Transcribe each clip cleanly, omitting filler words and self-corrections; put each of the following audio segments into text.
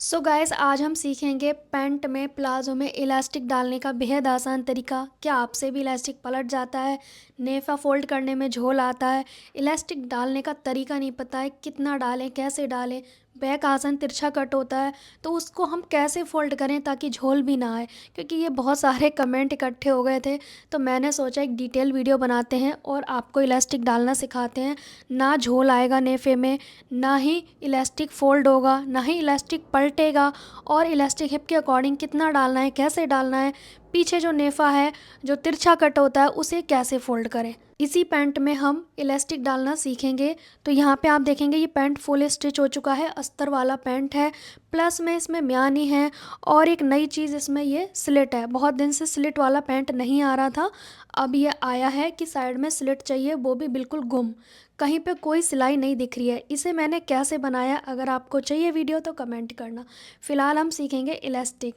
So guys आज हम सीखेंगे पैंट में प्लाजो में इलास्टिक डालने का बेहद आसान तरीका। क्या आपसे भी इलास्टिक पलट जाता है? नेफा फोल्ड करने में झोल आता है? इलास्टिक डालने का तरीका नहीं पता है, कितना डालें कैसे डालें? बैक आसन तिरछा कट होता है तो उसको हम कैसे फोल्ड करें ताकि झोल भी ना आए? क्योंकि ये बहुत सारे कमेंट इकट्ठे हो गए थे तो मैंने सोचा एक डिटेल वीडियो बनाते हैं और आपको इलास्टिक डालना सिखाते हैं। ना झोल आएगा नेफे में, ना ही इलास्टिक फ़ोल्ड होगा, ना ही इलास्टिक पलटेगा। और इलास्टिक हिप के अकॉर्डिंग कितना डालना है, कैसे डालना है, पीछे जो नेफ़ा है जो तिरछा कट होता है उसे कैसे फ़ोल्ड करें, इसी पैंट में हम इलास्टिक डालना सीखेंगे। तो यहाँ पे आप देखेंगे ये पैंट फुल स्टिच हो चुका है, अस्तर वाला पैंट है, प्लस में इसमें म्यानी है और एक नई चीज़ इसमें ये स्लिट है। बहुत दिन से स्लिट वाला पैंट नहीं आ रहा था, अब ये आया है कि साइड में स्लिट चाहिए, वो भी बिल्कुल गुम, कहीं पे कोई सिलाई नहीं दिख रही है। इसे मैंने कैसे बनाया, अगर आपको चाहिए वीडियो तो कमेंट करना। फ़िलहाल हम सीखेंगे इलास्टिक।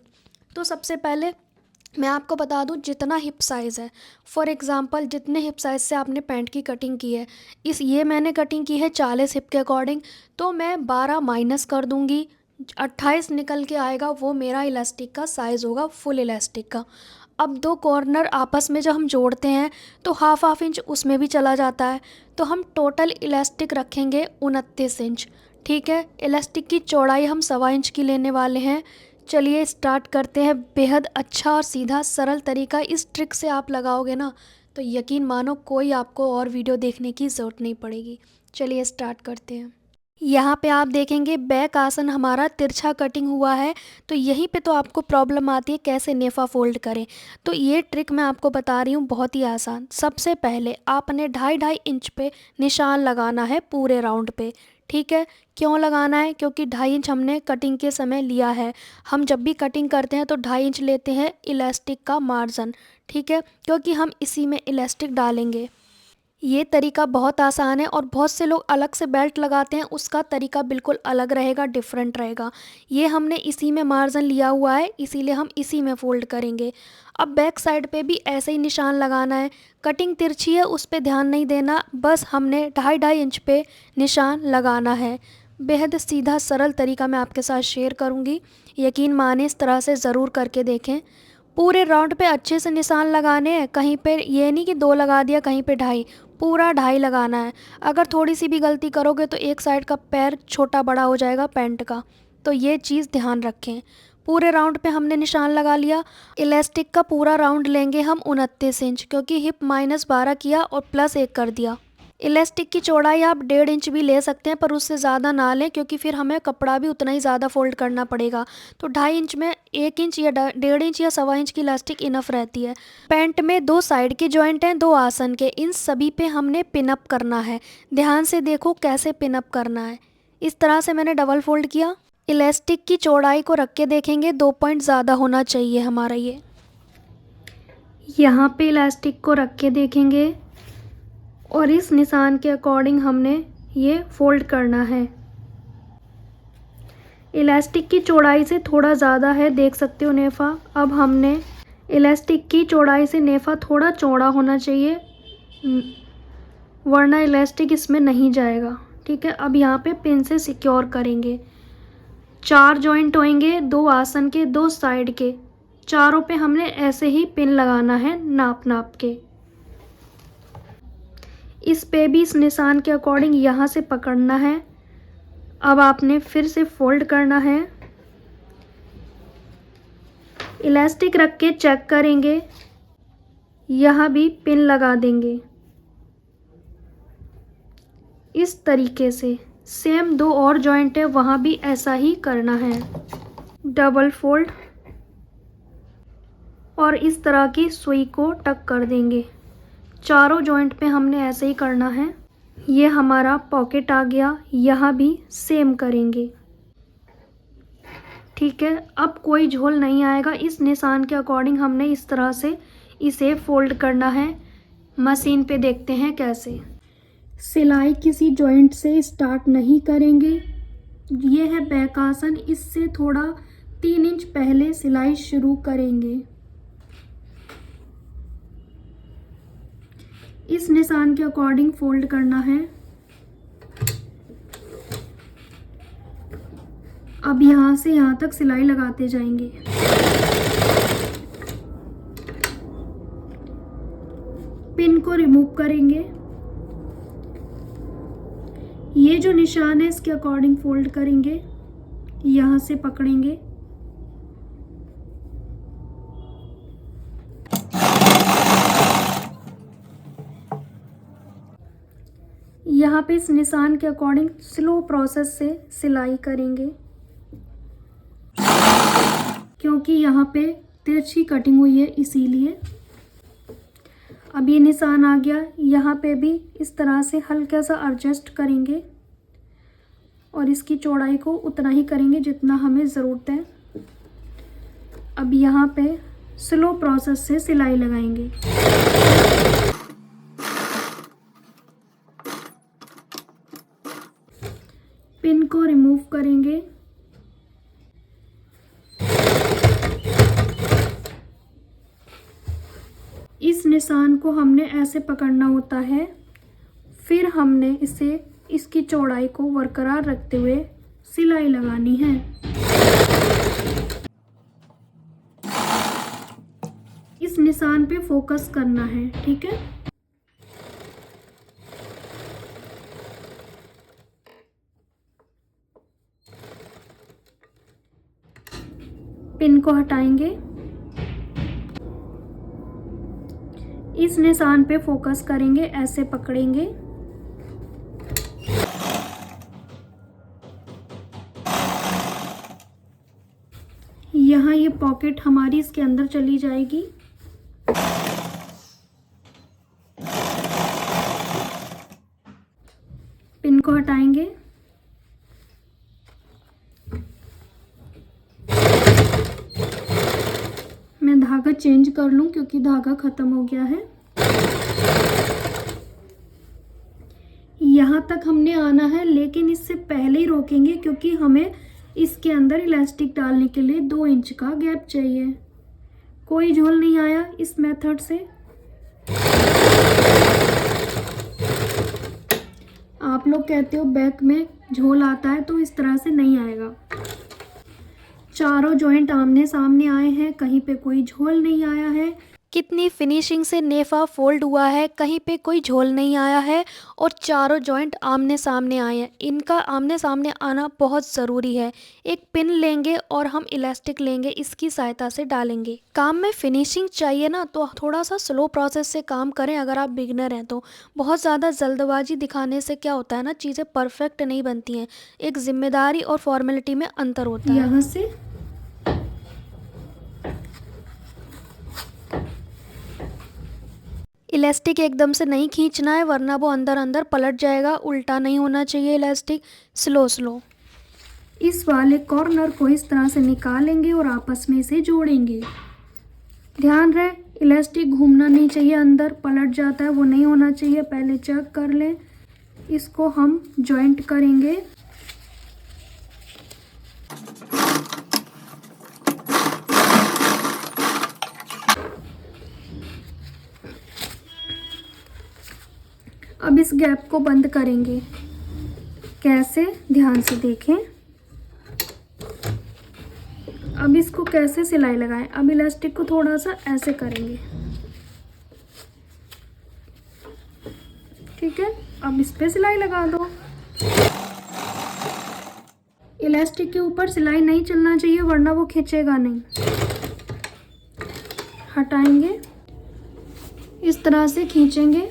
तो सबसे पहले मैं आपको बता दूं जितना हिप साइज़ है, फॉर एग्ज़ाम्पल जितने हिप साइज़ से आपने पैंट की कटिंग की है, ये मैंने कटिंग की है 40 हिप के अकॉर्डिंग, तो मैं 12 माइनस कर दूंगी, 28 निकल के आएगा, वो मेरा इलास्टिक का साइज़ होगा, फुल इलास्टिक का। अब दो कॉर्नर आपस में जब हम जोड़ते हैं तो हाफ हाफ इंच उसमें भी चला जाता है, तो हम टोटल इलास्टिक रखेंगे 29 इंच। ठीक है, इलास्टिक की चौड़ाई हम 1.25 इंच की लेने वाले हैं। चलिए स्टार्ट करते हैं। बेहद अच्छा और सीधा सरल तरीका, इस ट्रिक से आप लगाओगे ना तो यकीन मानो कोई आपको और वीडियो देखने की ज़रूरत नहीं पड़ेगी। चलिए स्टार्ट करते हैं। यहाँ पे आप देखेंगे बैक आसन हमारा तिरछा कटिंग हुआ है, तो यहीं पे तो आपको प्रॉब्लम आती है कैसे नेफा फोल्ड करें। तो ये ट्रिक मैं आपको बता रही हूँ बहुत ही आसान। सबसे पहले आपने 2.5-2.5 इंच पे निशान लगाना है पूरे राउंड पे। ठीक है, क्यों लगाना है? क्योंकि 2.5 इंच हमने कटिंग के समय लिया है। हम जब भी कटिंग करते हैं तो 2.5 इंच लेते हैं इलास्टिक का मार्जिन। ठीक है, क्योंकि हम इसी में इलास्टिक डालेंगे। ये तरीका बहुत आसान है और बहुत से लोग अलग से बेल्ट लगाते हैं, उसका तरीका बिल्कुल अलग रहेगा, डिफरेंट रहेगा। ये हमने इसी में मार्जिन लिया हुआ है, इसीलिए हम इसी में फ़ोल्ड करेंगे। अब बैक साइड पे भी ऐसे ही निशान लगाना है। कटिंग तिरछी है उस पे ध्यान नहीं देना, बस हमने 2.5-2.5 इंच पे निशान लगाना है। बेहद सीधा सरल तरीका मैं आपके साथ शेयर करूँगी, यकीन माने इस तरह से ज़रूर करके देखें। पूरे राउंड पे अच्छे से निशान लगाने हैं, कहीं पे ये नहीं कि 2 लगा दिया कहीं पे 2.5, पूरा 2.5 लगाना है। अगर थोड़ी सी भी गलती करोगे तो एक साइड का पैर छोटा बड़ा हो जाएगा पैंट का, तो ये चीज़ ध्यान रखें। पूरे राउंड पे हमने निशान लगा लिया। इलास्टिक का पूरा राउंड लेंगे हम 29 इंच, क्योंकि हिप -12 किया और +1 कर दिया। इलास्टिक की चौड़ाई आप 1.5 इंच भी ले सकते हैं, पर उससे ज़्यादा ना लें क्योंकि फिर हमें कपड़ा भी उतना ही ज़्यादा फोल्ड करना पड़ेगा। तो 2.5 इंच में 1 इंच या 1.5 इंच या 1.25 इंच की इलास्टिक इनफ रहती है। पैंट में 2 साइड के जॉइंट हैं, 2 आसन के, इन सभी पे हमने पिनअप करना है। ध्यान से देखो कैसे पिनअप करना है। इस तरह से मैंने डबल फोल्ड किया। इलास्टिक की चौड़ाई को रख के देखेंगे, 2 पॉइंट ज़्यादा होना चाहिए हमारा। ये यहाँ पे इलास्टिक को रख के देखेंगे और इस निशान के अकॉर्डिंग हमने ये फोल्ड करना है। इलास्टिक की चौड़ाई से थोड़ा ज़्यादा है, देख सकते हो नेफा। अब हमने इलास्टिक की चौड़ाई से नेफा थोड़ा चौड़ा होना चाहिए, वरना इलास्टिक इसमें नहीं जाएगा। ठीक है, अब यहाँ पे पिन से सिक्योर करेंगे। 4 जॉइंट होंगे, 2 आसन के, 2 साइड के, चारों पे हमने ऐसे ही पिन लगाना है नाप नाप के। इस पे भी इस निशान के अकॉर्डिंग यहाँ से पकड़ना है। अब आपने फिर से फोल्ड करना है। इलास्टिक रख के चेक करेंगे, यहाँ भी पिन लगा देंगे इस तरीके से। सेम 2 और जॉइंट है, वहाँ भी ऐसा ही करना है। डबल फोल्ड और इस तरह की सुई को टक कर देंगे। चारों जॉइंट पे हमने ऐसे ही करना है। ये हमारा पॉकेट आ गया, यहाँ भी सेम करेंगे। ठीक है, अब कोई झोल नहीं आएगा। इस निशान के अकॉर्डिंग हमने इस तरह से इसे फोल्ड करना है। मशीन पे देखते हैं कैसे। सिलाई किसी जॉइंट से स्टार्ट नहीं करेंगे। ये है बैक आसन, इससे थोड़ा 3 इंच पहले सिलाई शुरू करेंगे। इस निशान के अकॉर्डिंग फोल्ड करना है। अब यहाँ से यहाँ तक सिलाई लगाते जाएंगे। पिन को रिमूव करेंगे। ये जो निशान है इसके अकॉर्डिंग फोल्ड करेंगे, यहाँ से पकड़ेंगे। यहाँ पे इस निशान के अकॉर्डिंग स्लो प्रोसेस से सिलाई करेंगे, क्योंकि यहाँ पे तिरछी कटिंग हुई है इसीलिए। अब ये निशान आ गया, यहाँ पे भी इस तरह से हल्का सा एडजस्ट करेंगे और इसकी चौड़ाई को उतना ही करेंगे जितना हमें ज़रूरत है। अब यहाँ पे स्लो प्रोसेस से सिलाई लगाएंगे। पिन को रिमूव करेंगे। इस निशान को हमने ऐसे पकड़ना होता है, फिर हमने इसे इसकी चौड़ाई को बरकरार रखते हुए सिलाई लगानी है। इस निशान पे फोकस करना है, ठीक है। पिन को हटाएंगे। इस निशान पे फोकस करेंगे, ऐसे पकड़ेंगे। यहाँ ये पॉकेट हमारी इसके अंदर चली जाएगी। पिन को हटाएंगे। मैं धागा चेंज कर लूं क्योंकि धागा खत्म हो गया है। यहाँ तक हमने आना है, लेकिन इससे पहले ही रोकेंगे क्योंकि हमें इसके अंदर इलास्टिक डालने के लिए 2 इंच का गैप चाहिए। कोई झोल नहीं आया इस मेथड से। आप लोग कहते हो बैक में झोल आता है, तो इस तरह से नहीं आएगा। चारों जॉइंट आमने सामने आए हैं, कहीं पे कोई झोल नहीं आया है। कितनी फिनिशिंग से नेफा फोल्ड हुआ है, कहीं पे कोई झोल नहीं आया है और चारों जॉइंट आमने सामने आए हैं। इनका आमने सामने आना बहुत ज़रूरी है। एक पिन लेंगे और हम इलास्टिक लेंगे, इसकी सहायता से डालेंगे। काम में फिनिशिंग चाहिए ना, तो थोड़ा सा स्लो प्रोसेस से काम करें। अगर आप बिगनर हैं तो बहुत ज़्यादा जल्दबाजी दिखाने से क्या होता है ना, चीज़ें परफेक्ट नहीं बनती हैं। एक जिम्मेदारी और फॉर्मेलिटी में अंतर होता है। यहाँ से इलास्टिक एकदम से नहीं खींचना है, वरना वो अंदर अंदर पलट जाएगा। उल्टा नहीं होना चाहिए इलास्टिक, स्लो स्लो। इस वाले कॉर्नर को इस तरह से निकालेंगे और आपस में इसे जोड़ेंगे। ध्यान रहे इलास्टिक घूमना नहीं चाहिए, अंदर पलट जाता है, वो नहीं होना चाहिए। पहले चेक कर लें। इसको हम जॉइंट करेंगे। अब इस गैप को बंद करेंगे। कैसे, ध्यान से देखें। अब इसको कैसे सिलाई लगाएं। अब इलास्टिक को थोड़ा सा ऐसे करेंगे, ठीक है। अब इस पे सिलाई लगा दो। इलास्टिक के ऊपर सिलाई नहीं चलना चाहिए, वरना वो खींचेगा नहीं। हटाएंगे, इस तरह से खींचेंगे।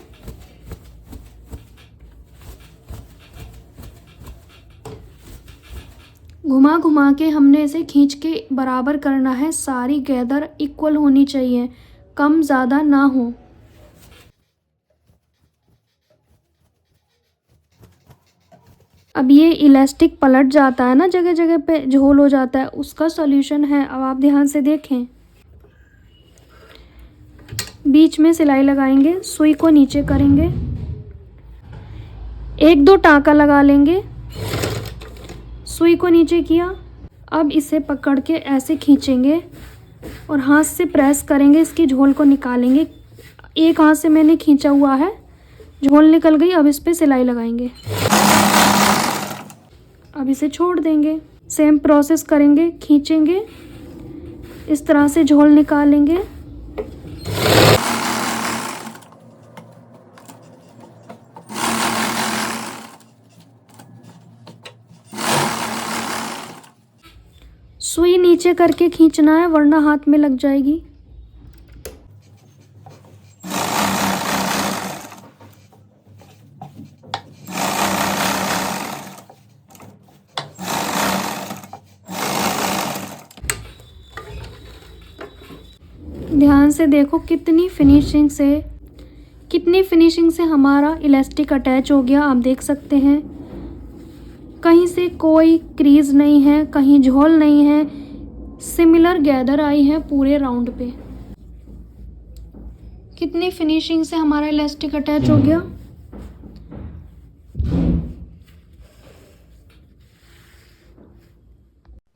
घुमा घुमा के हमने इसे खींच के बराबर करना है। सारी गैदर इक्वल होनी चाहिए, कम ज़्यादा ना हो। अब ये इलास्टिक पलट जाता है ना, जगह जगह पे झोल हो जाता है, उसका सॉल्यूशन है। अब आप ध्यान से देखें। बीच में सिलाई लगाएंगे, सुई को नीचे करेंगे, 1-2 टाँका लगा लेंगे। सुई को नीचे किया। अब इसे पकड़ के ऐसे खींचेंगे और हाथ से प्रेस करेंगे, इसकी झोल को निकालेंगे। एक हाथ से मैंने खींचा हुआ है, झोल निकल गई। अब इस पे सिलाई लगाएंगे। अब इसे छोड़ देंगे। सेम प्रोसेस करेंगे, खींचेंगे, इस तरह से झोल निकालेंगे। सुई नीचे करके खींचना है वरना हाथ में लग जाएगी। ध्यान से देखो कितनी फिनिशिंग से हमारा इलास्टिक अटैच हो गया। आप देख सकते हैं कहीं से कोई क्रीज नहीं है, कहीं झोल नहीं है, सिमिलर गैदर आई है पूरे राउंड पे। कितनी फिनिशिंग से हमारा इलास्टिक अटैच हो गया।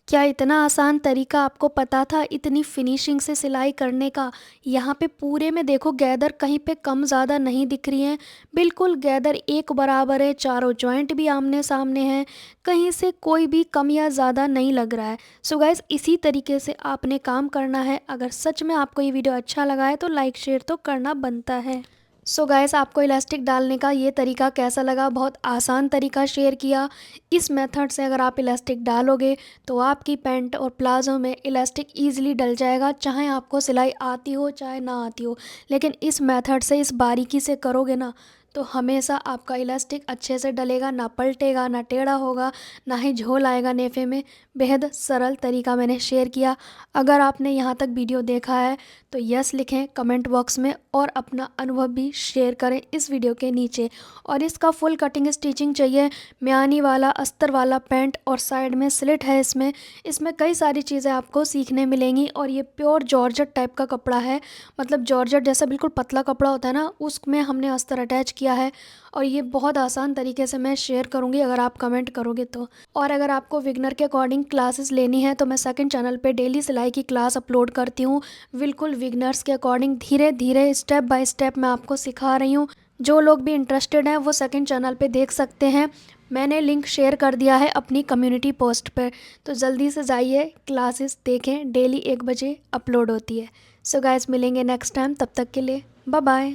क्या इतना आसान तरीका आपको पता था इतनी फिनिशिंग से सिलाई करने का? यहाँ पे पूरे में देखो गैदर कहीं पे कम ज़्यादा नहीं दिख रही हैं, बिल्कुल गैदर एक बराबर है, चारों जॉइंट भी आमने सामने हैं, कहीं से कोई भी कम या ज़्यादा नहीं लग रहा है। सो गाइस इसी तरीके से आपने काम करना है। अगर सच में आपको ये वीडियो अच्छा लगा है तो लाइक शेयर तो करना बनता है। सो गाइस आपको इलास्टिक डालने का ये तरीका कैसा लगा? बहुत आसान तरीका शेयर किया। इस मेथड से अगर आप इलास्टिक डालोगे तो आपकी पैंट और प्लाज़ो में इलास्टिक ईजिली डल जाएगा, चाहे आपको सिलाई आती हो चाहे ना आती हो। लेकिन इस मेथड से, इस बारीकी से करोगे ना तो हमेशा आपका इलास्टिक अच्छे से डलेगा, ना पलटेगा, ना टेढ़ा होगा, ना ही झोल आएगा नेफे में। बेहद सरल तरीका मैंने शेयर किया। अगर आपने यहाँ तक वीडियो देखा है तो यस लिखें कमेंट बॉक्स में और अपना अनुभव भी शेयर करें इस वीडियो के नीचे। और इसका फुल कटिंग स्टिचिंग चाहिए, म्यानी वाला अस्तर वाला पैंट और साइड में स्लिट है इसमें कई सारी चीज़ें आपको सीखने मिलेंगी। और ये प्योर जॉर्जेट टाइप का कपड़ा है, मतलब जॉर्जेट जैसा बिल्कुल पतला कपड़ा होता है ना, उसमें हमने अस्तर अटैच किया है। और ये बहुत आसान तरीके से मैं शेयर करूँगी अगर आप कमेंट करोगे तो। और अगर आपको विगनर के अकॉर्डिंग क्लासेस लेनी है तो मैं सेकंड चैनल पे डेली सिलाई की क्लास अपलोड करती हूँ, बिल्कुल विगनर्स के अकॉर्डिंग धीरे धीरे स्टेप बाय स्टेप मैं आपको सिखा रही हूँ। जो लोग भी इंटरेस्टेड हैं वो सेकंड चैनल पे देख सकते हैं, मैंने लिंक शेयर कर दिया है अपनी कम्युनिटी पोस्ट पर। तो जल्दी से जाइए क्लासेस देखें, डेली 1 बजे अपलोड होती है। सो गाइस मिलेंगे नेक्स्ट टाइम, तब तक के लिए बाय बाय।